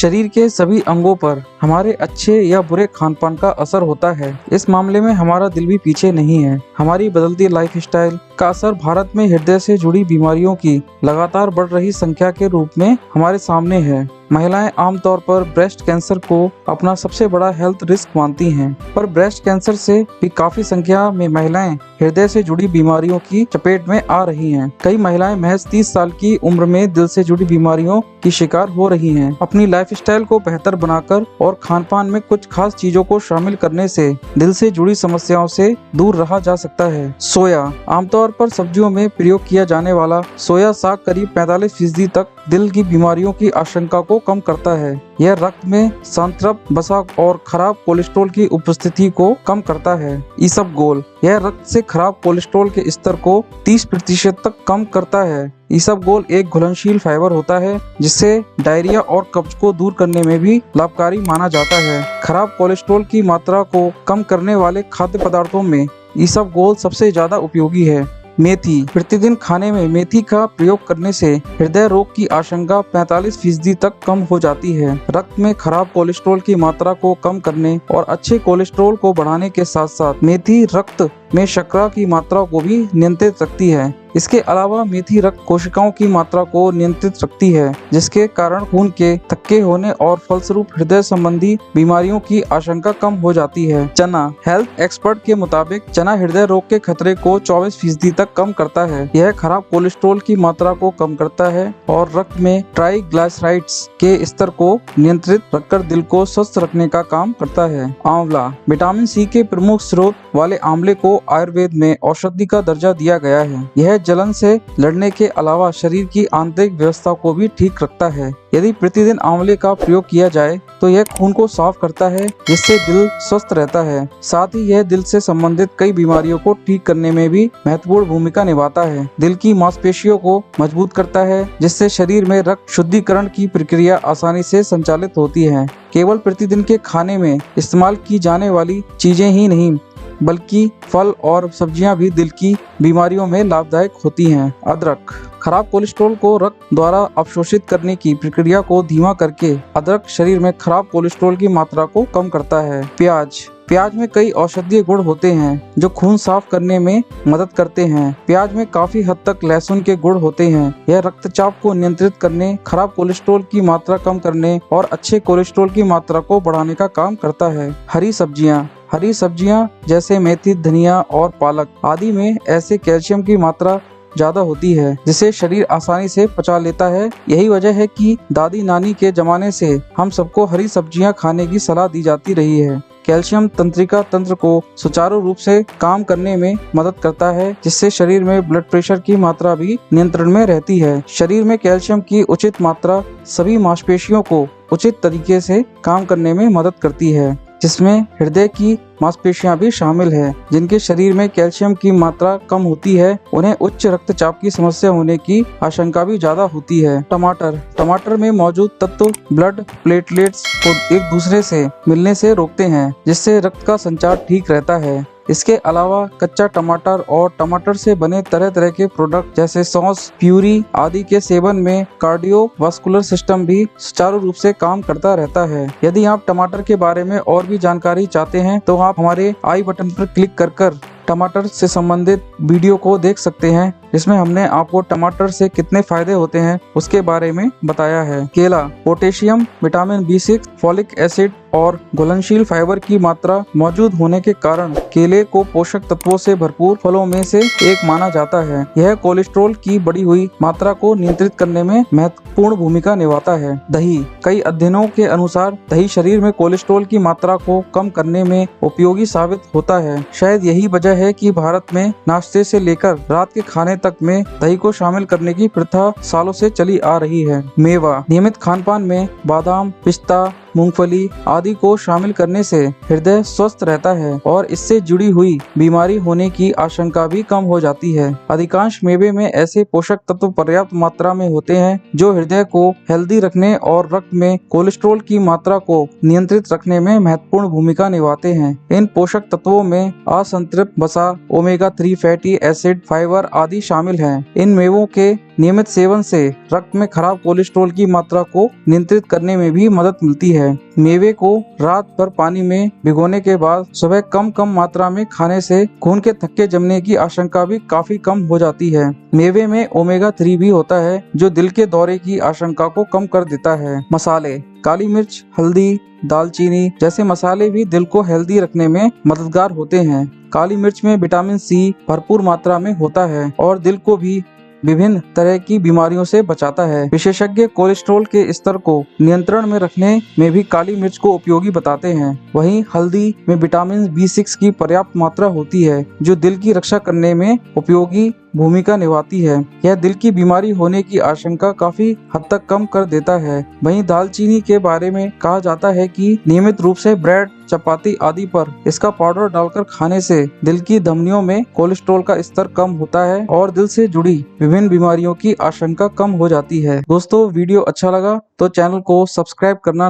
शरीर के सभी अंगों पर हमारे अच्छे या बुरे खान पान का असर होता है। इस मामले में हमारा दिल भी पीछे नहीं है। हमारी बदलती लाइफस्टाइल का असर भारत में हृदय से जुड़ी बीमारियों की लगातार बढ़ रही संख्या के रूप में हमारे सामने है। महिलाएं आमतौर पर ब्रेस्ट कैंसर को अपना सबसे बड़ा हेल्थ रिस्क मानती हैं, पर ब्रेस्ट कैंसर से भी काफी संख्या में महिलाएं हृदय से जुड़ी बीमारियों की चपेट में आ रही हैं। कई महिलाएं महज 30 साल की उम्र में दिल से जुड़ी बीमारियों की शिकार हो रही हैं। अपनी लाइफस्टाइल को बेहतर बनाकर और खान पान में कुछ खास चीजों को शामिल करने से दिल से जुड़ी समस्याओं से दूर रहा जा सकता है। सोया आमतौर पर सब्जियों में प्रयोग किया जाने वाला सोया साग करीब 45% तक दिल की बीमारियों की आशंका को कम करता है। यह रक्त में सांतृप वसा और खराब कोलेस्ट्रॉल की उपस्थिति को कम करता है। इसबगोल यह रक्त से खराब कोलेस्ट्रॉल के स्तर को 30% तक कम करता है। इसबगोल एक घुलनशील फाइबर होता है जिससे डायरिया और कब्ज को दूर करने में भी लाभकारी माना जाता है। खराब कोलेस्ट्रॉल की मात्रा को कम करने वाले खाद्य पदार्थों में इसबगोल सबसे ज्यादा उपयोगी है। मेथी प्रतिदिन खाने में मेथी का प्रयोग करने से हृदय रोग की आशंका 45% तक कम हो जाती है। रक्त में खराब कोलेस्ट्रॉल की मात्रा को कम करने और अच्छे कोलेस्ट्रॉल को बढ़ाने के साथ साथ मेथी रक्त में शर्करा की मात्रा को भी नियंत्रित रखती है। इसके अलावा मेथी रक्त कोशिकाओं की मात्रा को नियंत्रित रखती है, जिसके कारण खून के थक्के होने और फलस्वरूप हृदय संबंधी बीमारियों की आशंका कम हो जाती है। चना हेल्थ एक्सपर्ट के मुताबिक चना हृदय रोग के खतरे को 24% तक कम करता है। यह खराब कोलेस्ट्रॉल की मात्रा को कम करता है और रक्त में ट्राइग्लिसराइड्स के स्तर को नियंत्रित रखकर दिल को स्वस्थ रखने का काम करता है। आंवला विटामिन सी के प्रमुख स्रोत वाले आंवले को आयुर्वेद में औषधि का दर्जा दिया गया है। यह जलन से लड़ने के अलावा शरीर की आंतरिक व्यवस्था को भी ठीक रखता है। यदि प्रतिदिन आंवले का प्रयोग किया जाए तो यह खून को साफ करता है, जिससे दिल स्वस्थ रहता है। साथ ही यह दिल से संबंधित कई बीमारियों को ठीक करने में भी महत्वपूर्ण भूमिका निभाता है। दिल की मांसपेशियों को मजबूत करता है, जिससे शरीर में रक्त शुद्धिकरण की प्रक्रिया आसानी से संचालित होती है। केवल प्रतिदिन के खाने में इस्तेमाल की जाने वाली चीजें ही नहीं, बल्कि फल और सब्जियां भी दिल की बीमारियों में लाभदायक होती हैं। अदरक खराब कोलेस्ट्रॉल को रक्त द्वारा अवशोषित करने की प्रक्रिया को धीमा करके अदरक शरीर में खराब कोलेस्ट्रॉल की मात्रा को कम करता है। प्याज में कई औषधीय गुण होते हैं जो खून साफ करने में मदद करते हैं। प्याज में काफी हद तक लहसुन के गुण होते हैं। यह रक्तचाप को नियंत्रित करने, खराब कोलेस्ट्रॉल की मात्रा कम करने और अच्छे कोलेस्ट्रॉल की मात्रा को बढ़ाने का काम करता है। हरी सब्जियां जैसे मेथी, धनिया और पालक आदि में ऐसे कैल्शियम की मात्रा ज्यादा होती है, जिसे शरीर आसानी से पचा लेता है। यही वजह है कि दादी नानी के जमाने से हम सबको हरी सब्जियां खाने की सलाह दी जाती रही है। कैल्शियम तंत्रिका तंत्र को सुचारू रूप से काम करने में मदद करता है, जिससे शरीर में ब्लड प्रेशर की मात्रा भी नियंत्रण में रहती है। शरीर में कैल्शियम की उचित मात्रा सभी मांसपेशियों को उचित तरीके से काम करने में मदद करती है, जिसमें हृदय की मांसपेशियां भी शामिल है। जिनके शरीर में कैल्शियम की मात्रा कम होती है, उन्हें उच्च रक्तचाप की समस्या होने की आशंका भी ज्यादा होती है। टमाटर में मौजूद तत्व ब्लड प्लेटलेट्स को एक दूसरे से मिलने से रोकते हैं, जिससे रक्त का संचार ठीक रहता है। इसके अलावा कच्चा टमाटर और टमाटर से बने तरह तरह के प्रोडक्ट जैसे सॉस, प्यूरी आदि के सेवन में कार्डियोवास्कुलर सिस्टम भी सुचारू रूप से काम करता रहता है। यदि आप टमाटर के बारे में और भी जानकारी चाहते हैं तो आप हमारे आई बटन पर क्लिक कर टमाटर से संबंधित वीडियो को देख सकते हैं, जिसमें हमने आपको टमाटर से कितने फायदे होते हैं उसके बारे में बताया है। केला potassium, vitamin B6, folic acid और घुलनशील फाइबर की मात्रा मौजूद होने के कारण केले को पोषक तत्वों से भरपूर फलों में से एक माना जाता है। यह कोलेस्ट्रॉल की बढ़ी हुई मात्रा को नियंत्रित करने में महत्वपूर्ण भूमिका निभाता है। दही कई अध्ययनों के अनुसार दही शरीर में कोलेस्ट्रॉल की मात्रा को कम करने में उपयोगी साबित होता है। शायद यही वजह है कि भारत में नाश्ते से लेकर रात के खाने तक में दही को शामिल करने की प्रथा सालों से चली आ रही है। मेवा नियमित खानपान में बादाम, पिस्ता, मूंगफली आदि को शामिल करने से हृदय स्वस्थ रहता है और इससे जुड़ी हुई बीमारी होने की आशंका भी कम हो जाती है। अधिकांश मेवे में ऐसे पोषक तत्व पर्याप्त मात्रा में होते हैं जो हृदय को हेल्दी रखने और रक्त में कोलेस्ट्रॉल की मात्रा को नियंत्रित रखने में महत्वपूर्ण भूमिका निभाते हैं। इन पोषक तत्वों में असंतृप्त वसा, ओमेगा 3 फैटी एसिड, फाइबर आदि शामिल हैं। इन मेवों के नियमित सेवन से रक्त में खराब कोलेस्ट्रॉल की मात्रा को नियंत्रित करने में भी मदद मिलती है। मेवे को रात भर पानी में भिगोने के बाद सुबह कम मात्रा में खाने से खून के थक्के जमने की आशंका भी काफी कम हो जाती है। मेवे में ओमेगा 3 भी होता है जो दिल के दौरे की आशंका को कम कर देता है। मसाले, काली मिर्च, हल्दी, दालचीनी जैसे मसाले भी दिल को हेल्दी रखने में मददगार होते हैं। काली मिर्च में विटामिन सी भरपूर मात्रा में होता है और दिल को भी विभिन्न तरह की बीमारियों से बचाता है। विशेषज्ञ कोलेस्ट्रॉल के स्तर को नियंत्रण में रखने में भी काली मिर्च को उपयोगी बताते हैं। वहीं हल्दी में विटामिन B6 की पर्याप्त मात्रा होती है जो दिल की रक्षा करने में उपयोगी भूमिका निभाती है। यह दिल की बीमारी होने की आशंका काफी हद तक कम कर देता है। वहीं दालचीनी के बारे में कहा जाता है कि नियमित रूप से ब्रेड, चपाती आदि पर इसका पाउडर डालकर खाने से दिल की धमनियों में कोलेस्ट्रॉल का स्तर कम होता है और दिल से जुड़ी विभिन्न बीमारियों की आशंका कम हो जाती है। दोस्तों, वीडियो अच्छा लगा तो चैनल को सब्सक्राइब करना